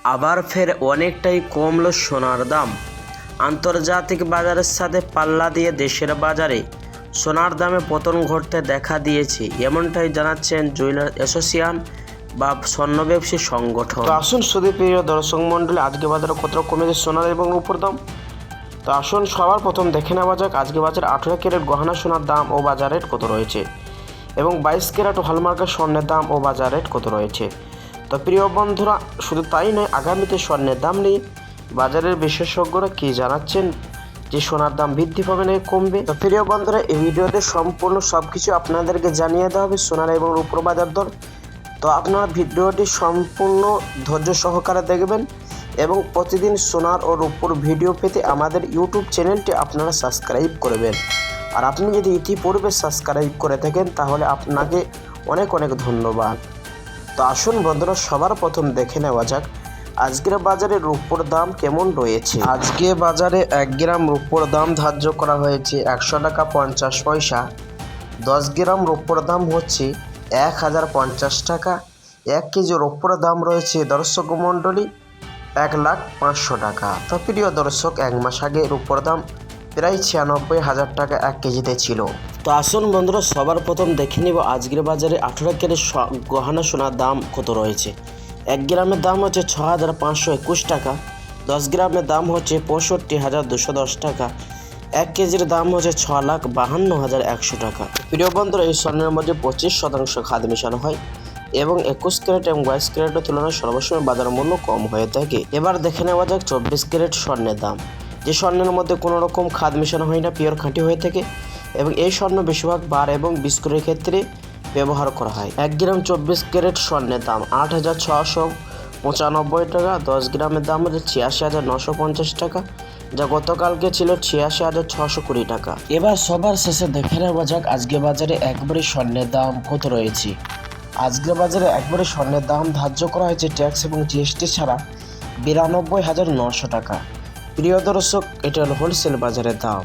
আবার ফের অনেকটাই কমলো সোনার দাম। আন্তর্জাতিক বাজারের সাথে পাল্লা দিয়ে দেশের বাজারে সোনার দামে পতন ঘটতে দেখা দিয়েছে, এমনটাই জানাচ্ছেন জুয়েলার অ্যাসোসিয়েশন বা স্বর্ণ ব্যবসায়ী সংগঠন। তো আসুন সুদীপ্রিয় দর্শক মণ্ডলী, আজকে বাজারে কতটা কমেছে সোনার এবং রূপোর দাম। তো আসুন সবার প্রথম দেখে নেওয়া যাক আজকে বাজারে 18 ক্যারেট গহনা সোনার দাম ও বাজার রেট কত রয়েছে এবং 22 ক্যারেট হলমার্কের স্বর্ণের দাম ও বাজার রেট কত রয়েছে। তো প্রিয় বন্ধুরা, শুধু তাই নয়, আগামীতে স্বর্ণের দাম নিয়ে বাজারের বিশেষজ্ঞরা কী জানাচ্ছেন, যে সোনার দাম বৃদ্ধি পাবে না কমবে। তো প্রিয় বন্ধুরা, এই ভিডিওতে সম্পূর্ণ সব কিছু আপনাদেরকে জানিয়ে দেওয়া হবে সোনার এবং রূপোর বাজার দর। তো আপনারা ভিডিওটি সম্পূর্ণ ধৈর্য সহকারে দেখবেন এবং প্রতিদিন সোনার ও রূপোর ভিডিও পেতে আমাদের ইউটিউব চ্যানেলটি আপনারা সাবস্ক্রাইব করবেন। আর আপনি যদি ইতিপূর্বে সাবস্ক্রাইব করে থাকেন তাহলে আপনাকে অনেক অনেক ধন্যবাদ। তো আসুন বন্ধুরা, সবার প্রথম দেখে নেওয়া যাক আজকের বাজারে রূপোর দাম কেমন রয়েছে। আজকে বাজারে 1 গ্রাম রূপোর দাম ধার্য করা হয়েছে 100 টাকা 50 পয়সা। 10 গ্রাম রূপোর দাম হচ্ছে 1050 টাকা। 1 কেজি রূপোর দাম রয়েছে দর্শক মণ্ডলী 1,05,000 টাকা। তো প্রিয় দর্শক, 1 মাস আগে রূপোর দাম প্রায় 96,000 টাকা 1 কেজিতে ছিল। তো আসুন বন্ধুরা, সবার প্রথম দেখে নিব আজকের বাজারে 18 ক্যারেট গহনা সোনার দাম কত রয়েছে। 1 গ্রামের দাম হচ্ছে 6,521 টাকা। 10 গ্রামের দাম হচ্ছে 65,210 টাকা। 1 কেজির দাম হচ্ছে 6,52,100 টাকা। প্রিয় বন্ধুরা, এই স্বর্ণের মধ্যে 25% খাদ মেশানো হয় এবং 21 ক্যারেট এবং 22 ক্যারেটের তুলনায় সর্বসময় বাজার মূল্য কম হয়ে থাকে। এবার দেখে নেওয়া যাক 24 ক্যারেট স্বর্ণের দাম, যে স্বর্ণের মধ্যে কোনো রকম খাদ মেশানো হয় না, পিওর খাঁটি হয়ে থাকে এবং এই স্বর্ণ বেশিরভাগ বার এবং বিস্কুটের ক্ষেত্রে ব্যবহার করা হয়। 1 গ্রাম 24 ক্যারেট স্বর্ণের দাম 8,695 টাকা। 10 গ্রামের দাম হচ্ছে 86,950 টাকা, যা গতকালকে ছিল 86,620 টাকা। এবার সবার শেষে দেখে নেওয়া যাক আজকে বাজারে একবারে স্বর্ণের দাম কত রয়েছে। আজকে বাজারে একবারে স্বর্ণের দাম ধার্য করা হয়েছে ট্যাক্স এবং জিএসটি ছাড়া 92,900 টাকা। প্রিয় দর্শক, এটা হলো হোলসেল বাজারের দাম।